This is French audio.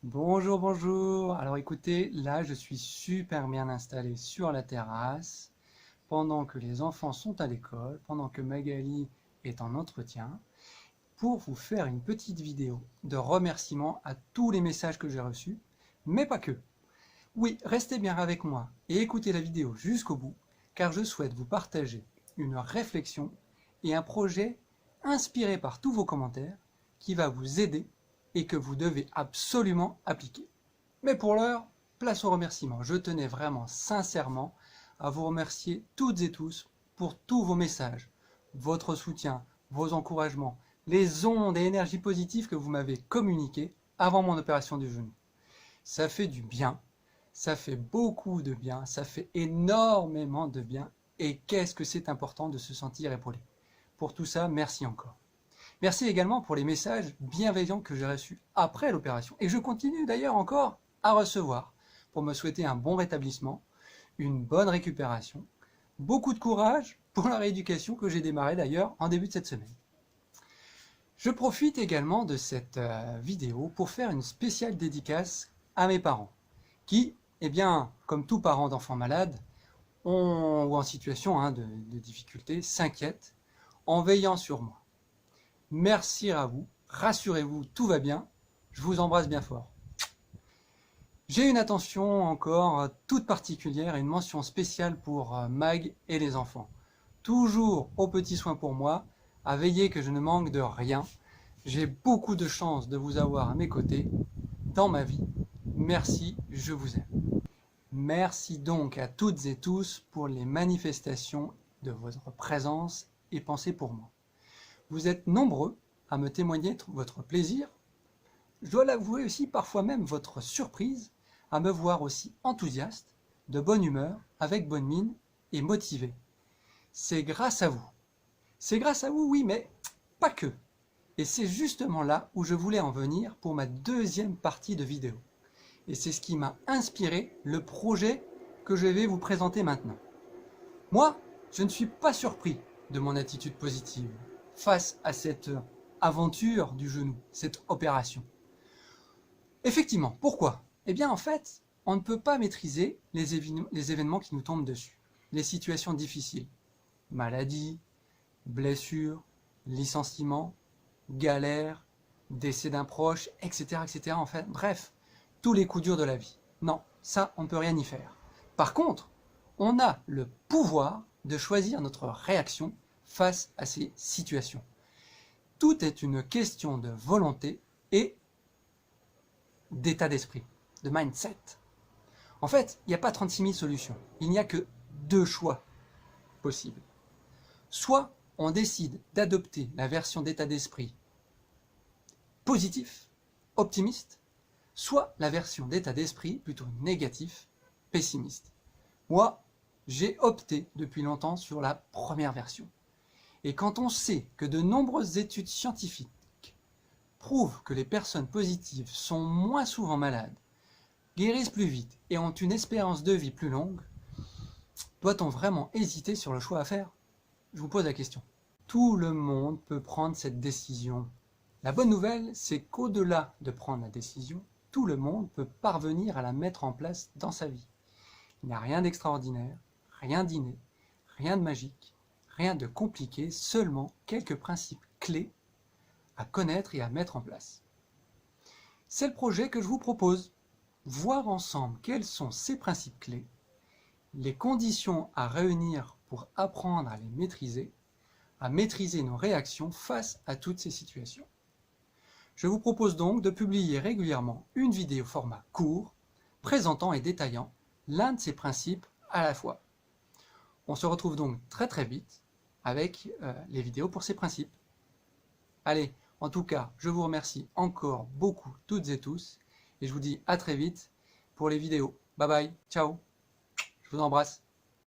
Bonjour, bonjour. Alors écoutez, là je suis super bien installé sur la terrasse pendant que les enfants sont à l'école, pendant que Magali est en entretien, pour vous faire une petite vidéo de remerciement à tous les messages que j'ai reçus, mais pas que. Oui, restez bien avec moi et écoutez la vidéo jusqu'au bout, car je souhaite vous partager une réflexion et un projet inspiré par tous vos commentaires qui va vous aider et que vous devez absolument appliquer. Mais pour l'heure, place aux remerciements. Je tenais vraiment sincèrement à vous remercier toutes et tous pour tous vos messages, votre soutien, vos encouragements, les ondes et énergies positives que vous m'avez communiquées avant mon opération du genou. Ça fait du bien, ça fait beaucoup de bien, ça fait énormément de bien. Et qu'est-ce que c'est important de se sentir épaulé. Pour tout ça, merci encore. Merci également pour les messages bienveillants que j'ai reçus après l'opération. Et je continue d'ailleurs encore à recevoir pour me souhaiter un bon rétablissement, une bonne récupération, beaucoup de courage pour la rééducation que j'ai démarré d'ailleurs en début de cette semaine. Je profite également de cette vidéo pour faire une spéciale dédicace à mes parents qui, eh bien, comme tout parent d'enfants malades ou en situation de difficulté, s'inquiètent en veillant sur moi. Merci à vous, rassurez-vous, tout va bien, je vous embrasse bien fort. J'ai une attention encore toute particulière et une mention spéciale pour Mag et les enfants. Toujours aux petits soins pour moi, à veiller que je ne manque de rien. J'ai beaucoup de chance de vous avoir à mes côtés dans ma vie. Merci, je vous aime. Merci donc à toutes et tous pour les manifestations de votre présence et pensée pour moi. Vous êtes nombreux à me témoigner votre plaisir. Je dois l'avouer aussi, parfois même votre surprise à me voir aussi enthousiaste, de bonne humeur, avec bonne mine et motivé. C'est grâce à vous. C'est grâce à vous, oui, mais pas que. Et c'est justement là où je voulais en venir pour ma deuxième partie de vidéo. Et c'est ce qui m'a inspiré le projet que je vais vous présenter maintenant. Moi, je ne suis pas surpris de mon attitude positive face à cette aventure du genou, cette opération. Effectivement, pourquoi? Eh bien en fait, on ne peut pas maîtriser les événements qui nous tombent dessus, les situations difficiles, maladie, blessure, licenciement, galère, décès d'un proche, etc., etc. En fait, bref, tous les coups durs de la vie. Non, ça, on ne peut rien y faire. Par contre, on a le pouvoir de choisir notre réaction face à ces situations. Tout est une question de volonté et d'état d'esprit, de mindset. En fait, il n'y a pas 36 000 solutions. Il n'y a que deux choix possibles. Soit on décide d'adopter la version d'état d'esprit positif, optimiste, soit la version d'état d'esprit plutôt négatif, pessimiste. Moi, j'ai opté depuis longtemps sur la première version. Et quand on sait que de nombreuses études scientifiques prouvent que les personnes positives sont moins souvent malades, guérissent plus vite et ont une espérance de vie plus longue, doit-on vraiment hésiter sur le choix à faire? Je vous pose la question. Tout le monde peut prendre cette décision. La bonne nouvelle, c'est qu'au-delà de prendre la décision, tout le monde peut parvenir à la mettre en place dans sa vie. Il n'y a rien d'extraordinaire, rien d'inné, rien de magique, rien de compliqué, seulement quelques principes clés à connaître et à mettre en place. C'est le projet que je vous propose. Voir ensemble quels sont ces principes clés, les conditions à réunir pour apprendre à les maîtriser, à maîtriser nos réactions face à toutes ces situations. Je vous propose donc de publier régulièrement une vidéo format court, présentant et détaillant l'un de ces principes à la fois. On se retrouve donc très très vite avec les vidéos pour ces principes. Allez, en tout cas, je vous remercie encore beaucoup toutes et tous, et je vous dis à très vite pour les vidéos. Bye bye, ciao, je vous embrasse.